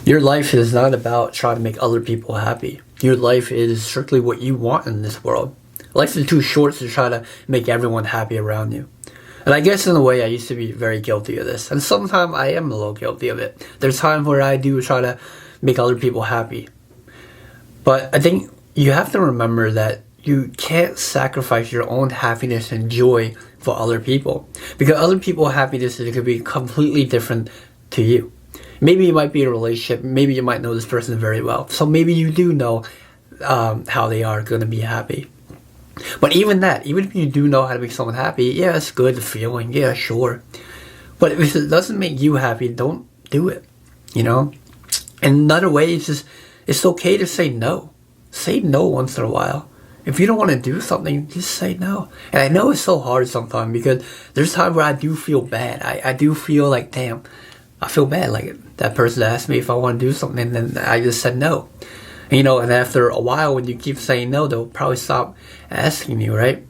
Your life is not about trying to make other people happy. Your life is strictly what you want in this world. Life is too short to try to make everyone happy around you. And I guess in a way I used to be very guilty of this. And sometimes I am a little guilty of it. There's times where I do try to make other people happy. But I think you have to remember that you can't sacrifice your own happiness and joy for other people. Because other people's happiness could be completely different to you. Maybe you might be in a relationship, maybe you might know this person very well. So maybe you do know how they are going to be happy. But even if you do know how to make someone happy, yeah, it's good, the feeling, yeah, sure. But if it doesn't make you happy, don't do it, you know? And another way is just, it's okay to say no. Say no once in a while. If you don't want to do something, just say no. And I know it's so hard sometimes because there's times where I do feel bad. I do feel like, damn, I feel bad. Like that person asked me if I want to do something and then I just said no. And, you know, and after a while when you keep saying no, they'll probably stop asking you, right?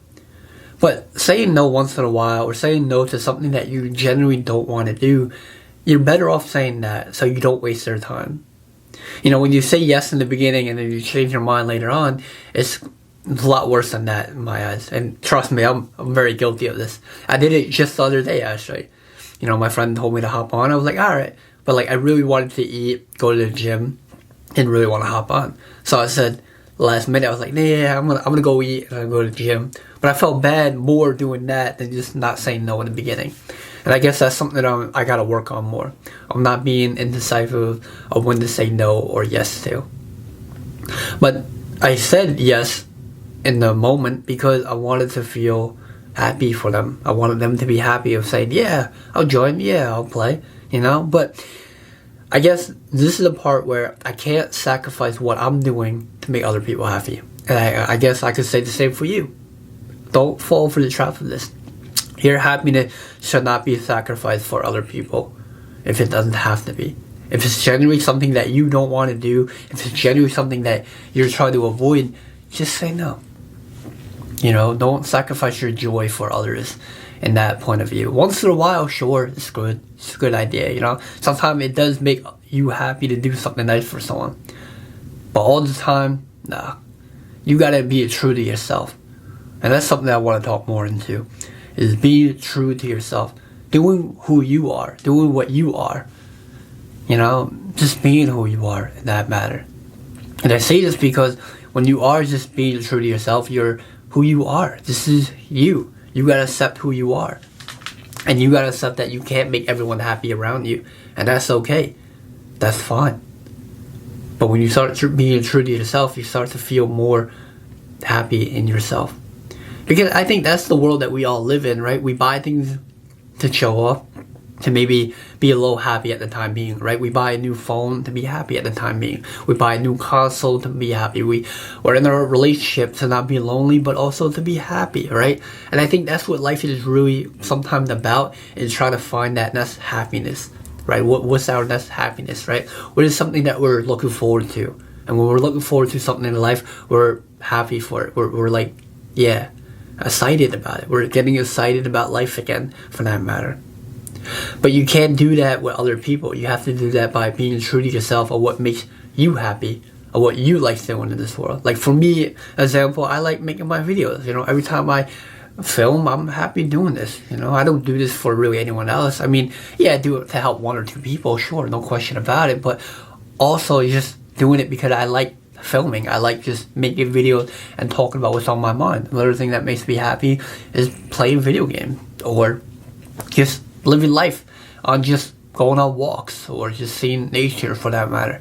But saying no once in a while or saying no to something that you genuinely don't want to do, you're better off saying that so you don't waste their time. You know, when you say yes in the beginning and then you change your mind later on, it's a lot worse than that in my eyes. And trust me, I'm very guilty of this. I did it just the other day, actually. You know, my friend told me to hop on. I was like, all right. But like, I really wanted to eat, go to the gym, didn't really want to hop on. So I said, last minute, I was like, nah, I'm gonna go eat and I'll go to the gym. But I felt bad more doing that than just not saying no in the beginning. And I guess that's something that I gotta work on more. I'm not being indecisive of when to say no or yes to. But I said yes in the moment because I wanted to feel happy for them. I wanted them to be happy of saying, yeah, I'll join, yeah, I'll play, you know? But I guess this is the part where I can't sacrifice what I'm doing to make other people happy. And I guess I could say the same for you. Don't fall for the trap of this. Your happiness should not be sacrificed for other people if it doesn't have to be. If it's genuinely something that you don't want to do, if it's genuinely something that you're trying to avoid, just say no. You know, don't sacrifice your joy for others in that point of view. Once in a while, sure, it's good. It's a good idea, you know. Sometimes it does make you happy to do something nice for someone. But all the time, nah. You gotta be true to yourself. And that's something that I want to talk more into. Is being true to yourself. Doing who you are. Doing what you are. You know, just being who you are in that matter. And I say this because when you are just being true to yourself, you're who you are. This is you. You gotta accept who you are. And you gotta accept that you can't make everyone happy around you. And that's okay. That's fine. But when you start being true to yourself, you start to feel more happy in yourself. Because I think that's the world that we all live in, right? We buy things to show off, to maybe be a little happy at the time being, right? We buy a new phone to be happy at the time being. We buy a new console to be happy. We're in a relationship to not be lonely, but also to be happy, right? And I think that's what life is really sometimes about, is trying to find that next happiness, right? What's our next happiness, right? What is something that we're looking forward to? And when we're looking forward to something in life, we're happy for it. We're like, yeah, excited about it. We're getting excited about life again, for that matter. But you can't do that with other people. You have to do that by being true to yourself of what makes you happy, of what you like doing in this world. Like for me, example, I like making my videos. You know, every time I film, I'm happy doing this. You know, I don't do this for really anyone else. I mean, yeah, I do it to help one or two people, sure, no question about it. But also just doing it because I like filming. I like just making videos and talking about what's on my mind. Another thing that makes me happy is playing video games or just living life on just going on walks or just seeing nature for that matter,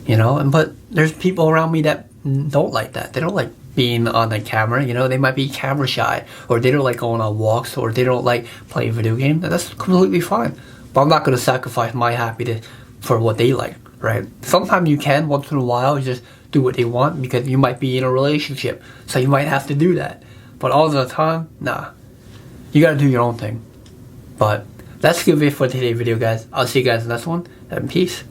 you know. But there's people around me that don't like that. They don't like being on the camera, you know. They might be camera shy, or they don't like going on walks, or they don't like playing video games, and that's completely fine. But I'm not going to sacrifice my happiness for what they like, right? Sometimes you can, once in a while, just do what they want because you might be in a relationship, so you might have to do that. But all the time, nah. You gotta do your own thing. But that's gonna be it for today's video, guys. I'll see you guys in the next one, and peace.